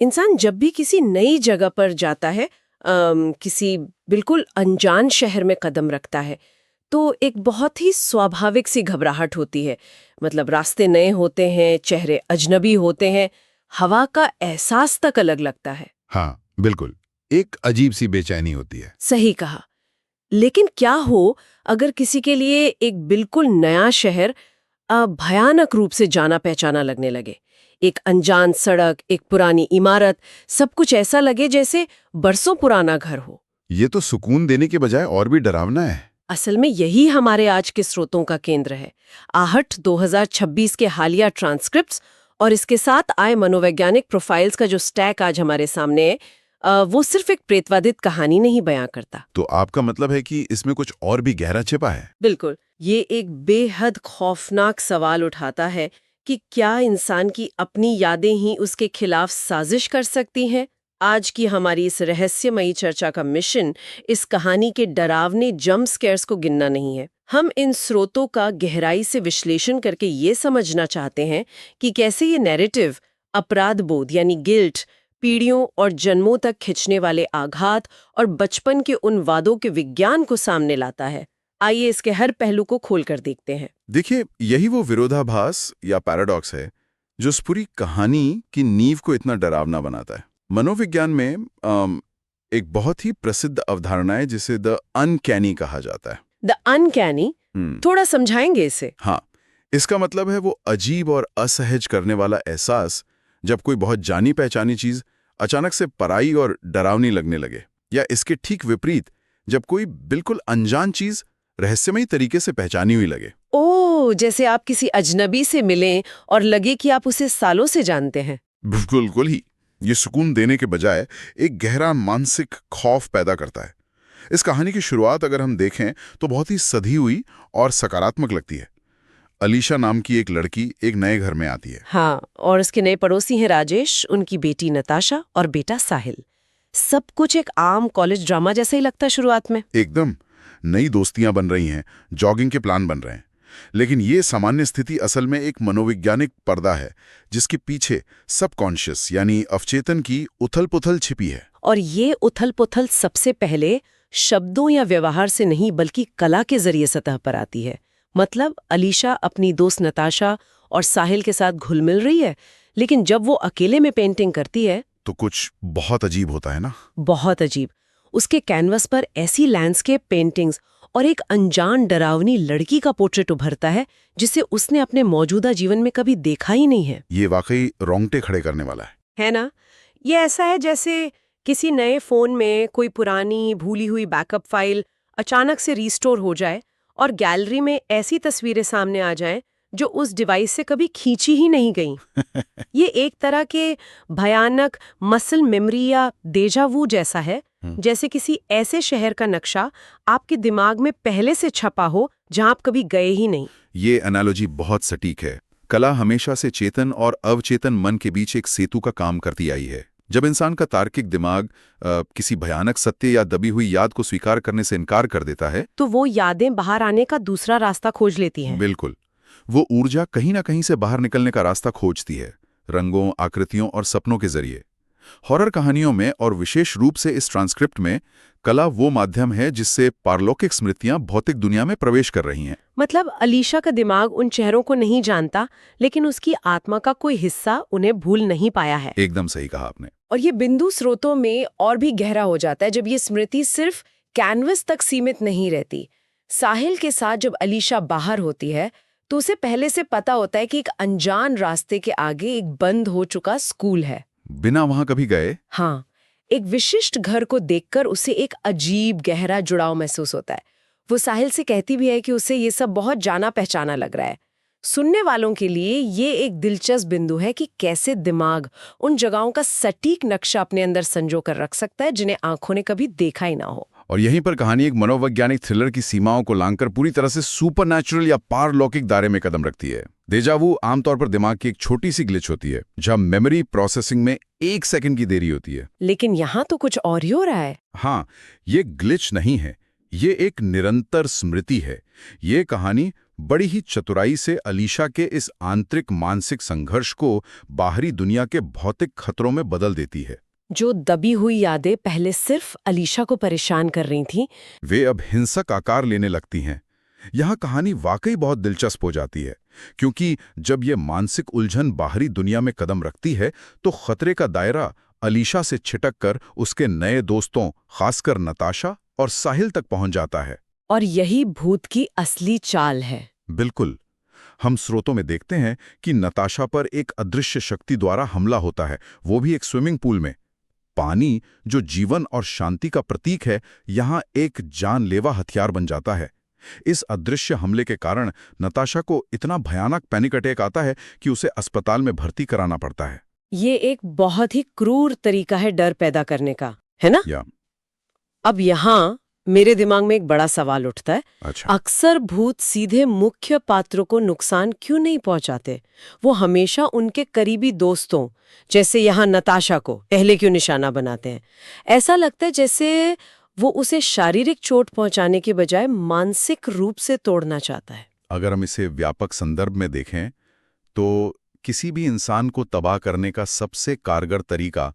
इंसान जब भी किसी नई जगह पर जाता है, किसी बिल्कुल अनजान शहर में कदम रखता है, तो एक बहुत ही स्वाभाविक सी घबराहट होती है। मतलब रास्ते नए होते हैं, चेहरे अजनबी होते हैं, हवा का एहसास तक अलग लगता है। हाँ, बिल्कुल। एक अजीब सी बेचैनी होती है। सही कहा। लेकिन क्या हो अगर किसी के लिए एक बिल्कुल नया शहर भयानक रूप से जाना पहचाना लगने लगे? एक अनजान सड़क, एक पुरानी इमारत, सब कुछ ऐसा लगे जैसे बरसों पुराना घर हो। ये तो सुकून देने के बजाय और भी डरावना है। असल में यही हमारे आज के स्रोतों का केंद्र है। आहट 2026 के हालिया ट्रांसक्रिप्ट्स और इसके साथ आए मनोवैज्ञानिक प्रोफाइल्स का जो स्टैक आज हमारे सामने है, वो सिर्फ एक प्रेतवादित कहानी नहीं बयां करता। तो आपका मतलब है कि इसमें कुछ और भी गहरा छिपा है? बिल्कुल। ये एक बेहद खौफनाक सवाल उठाता है कि क्या इंसान की अपनी यादें ही उसके खिलाफ साजिश कर सकती हैं? आज की हमारी इस रहस्यमयी चर्चा का मिशन इस कहानी के डरावने जंप स्केयर्स को गिनना नहीं है। हम इन स्रोतों का गहराई से विश्लेषण करके ये समझना चाहते हैं कि कैसे ये नैरेटिव अपराध बोध यानी गिल्ट, पीढ़ियों और जन्मों तक खिंचने वाले आघात और बचपन के उन वादों के विज्ञान को सामने लाता है। आइए इसके हर पहलू को खोलकर देखते हैं। देखिए, यही वो विरोधाभास या पैराडॉक्स है जो इस पूरी कहानी की नींव को इतना डरावना बनाता है। मनोविज्ञान में एक बहुत ही प्रसिद्ध अवधारणा है जिसे द अनकैनी कहा जाता है। द अनकैनी, थोड़ा समझाएंगे इसे? हाँ, इसका मतलब है वो अजीब और असहज करने वाला एहसास जब कोई बहुत जानी पहचानी चीज अचानक से पराई और डरावनी लगने लगे, या इसके ठीक विपरीत जब कोई बिल्कुल अनजान चीज रहस्यमयी तरीके से पहचानी हुई लगे। ओह, जैसे आप किसी अजनबी से मिलें और लगे कि आप उसे सालों से जानते हैं। बिल्कुल ही। ये सुकून देने के बजाय एक गहरा मानसिक खौफ पैदा करता है। इस कहानी की शुरुआत अगर हम देखें तो बहुत ही सधी हुई और सकारात्मक लगती है। अलीशा नाम की एक लड़की एक नए घर में आती है। हाँ, और उसके नए पड़ोसी हैं राजेश, उनकी बेटी नताशा और बेटा साहिल। सब कुछ एक आम कॉलेज ड्रामा जैसा ही लगता है शुरुआत में। एकदम। नई दोस्तियां बन रही हैं, जॉगिंग के प्लान बन रहे हैं। लेकिन ये सामान्य स्थिति असल में एक मनोवैज्ञानिक पर्दा है जिसके पीछे सबकॉन्शियस यानी अवचेतन की उथल-पुथल छिपी है। और ये उथल-पुथल सबसे पहले शब्दों या व्यवहार से नहीं बल्कि कला के जरिए सतह पर आती है। मतलब अलीशा अपनी दोस्त नताशा और साहिल के साथ घुल मिल रही है, लेकिन जब वो अकेले में पेंटिंग करती है तो कुछ बहुत अजीब होता है ना? बहुत अजीब। उसके कैनवस पर ऐसी लैंडस्केप पेंटिंग्स और एक अनजान डरावनी लड़की का पोर्ट्रेट उभरता है जिसे उसने अपने मौजूदा जीवन में कभी देखा ही नहीं है। ये वाकई रोंगटे खड़े करने वाला है ना? ये ऐसा है जैसे किसी नए फोन में कोई पुरानी भूली हुई बैकअप फाइल अचानक से रीस्टोर हो जाए और गैलरी में ऐसी तस्वीरें सामने आ जाएं जो उस डिवाइस से कभी खींची ही नहीं गईं। है। ये एक तरह के भयानक मसल मेमोरी या डेजा वू जैसा है, जैसे किसी ऐसे शहर का नक्शा आपके दिमाग में पहले से छपा हो जहां आप कभी गए ही नहीं। ये एनालॉजी बहुत सटीक है। कला हमेशा से चेतन और अवचेतन मन के बीच एक सेतु का काम करती आई है। जब इंसान का तार्किक दिमाग किसी भयानक सत्य या दबी हुई याद को स्वीकार करने से इनकार कर देता है, तो वो यादें बाहर आने का दूसरा रास्ता खोज लेती हैं। बिल्कुल, वो ऊर्जा कहीं ना कहीं से बाहर निकलने का रास्ता खोजती है, रंगों, आकृतियों और सपनों के जरिए। हॉरर कहानियों में और विशेष रूप से इस ट्रांसक्रिप्ट में कला वो माध्यम है जिससे पारलौकिक स्मृतियां भौतिक दुनिया में प्रवेश कर रही हैं। मतलब अलीशा का दिमाग उन चेहरों को नहीं जानता, लेकिन उसकी आत्मा का कोई हिस्सा उन्हें भूल नहीं पाया है। एकदम सही कहा आपने। और ये बिंदु स्रोतों में और भी गहरा हो जाता है जब ये स्मृति सिर्फ कैनवस तक सीमित नहीं रहती। साहिल के साथ जब अलीशा बाहर होती है तो उसे पहले से पता होता है कि एक अनजान रास्ते के आगे एक बंद हो चुका स्कूल है। बिना वहां कभी गए। हाँ, एक विशिष्ट घर को देखकर उसे एक अजीब गहरा जुड़ाव महसूस होता है। वो साहिल से कहती भी है कि उसे ये सब बहुत जाना पहचाना लग रहा है। सुनने वालों के लिए ये एक दिलचस्प बिंदु है कि कैसे दिमाग उन जगहों का सटीक नक्शा अपने अंदर संजो कर रख सकता है जिन्हें आंखों ने कभी देखा ही ना हो। और यहीं पर कहानी एक मनोवैज्ञानिक थ्रिलर की सीमाओं को लांघकर पूरी तरह से सुपरनैचुरल या पारलौकिक दायरे में कदम रखती है। डेजा वू आमतौर पर दिमाग की एक छोटी सी ग्लिच होती है जहां मेमोरी प्रोसेसिंग में 1 सेकंड की देरी होती है। लेकिन यहाँ तो कुछ और ही हो रहा है। हाँ, ये ग्लिच नहीं है, ये एक निरंतर स्मृति है। ये कहानी बड़ी ही चतुराई से अलीशा के इस आंतरिक मानसिक संघर्ष को बाहरी दुनिया के भौतिक खतरों में बदल देती है। जो दबी हुई यादें पहले सिर्फ अलीशा को परेशान कर रही थीं, वे अब हिंसक आकार लेने लगती हैं। यहाँ कहानी वाकई बहुत दिलचस्प हो जाती है, क्योंकि जब ये मानसिक उलझन बाहरी दुनिया में कदम रखती है तो खतरे का दायरा अलीशा से छिटक कर उसके नए दोस्तों, खासकर नताशा और साहिल तक पहुंच जाता है। और यही भूत की असली चाल है। बिल्कुल। हम स्रोतों में देखते हैं कि नताशा पर एक अदृश्य शक्ति द्वारा हमला होता है, वो भी एक स्विमिंग पूल में। पानी, जो जीवन और शांति का प्रतीक है, यहाँ एक जानलेवा हथियार बन जाता है। इस अदृश्य हमले के कारण नताशा को इतना भयानक पैनिक अटैक आता है कि उसे अस्पताल में भर्ती कराना पड़ता है। ये एक बहुत ही क्रूर तरीका है डर पैदा करने का, है ना? अब यहाँ मेरे दिमाग में एक बड़ा सवाल उठता है। अच्छा। अक्सर भूत सीधे मुख्य पात्रों को नुकसान क्यों नहीं पहुंचाते? वो हमेशा उनके करीबी दोस्तों, जैसे यहाँ नताशा को, पहले क्यों निशाना बनाते हैं? ऐसा लगता है जैसे वो उसे शारीरिक चोट पहुंचाने के बजाय मानसिक रूप से तोड़ना चाहता है। अगर हम इसे व्यापक संदर्भ में देखें तो किसी भी इंसान को तबाह करने का सबसे कारगर तरीका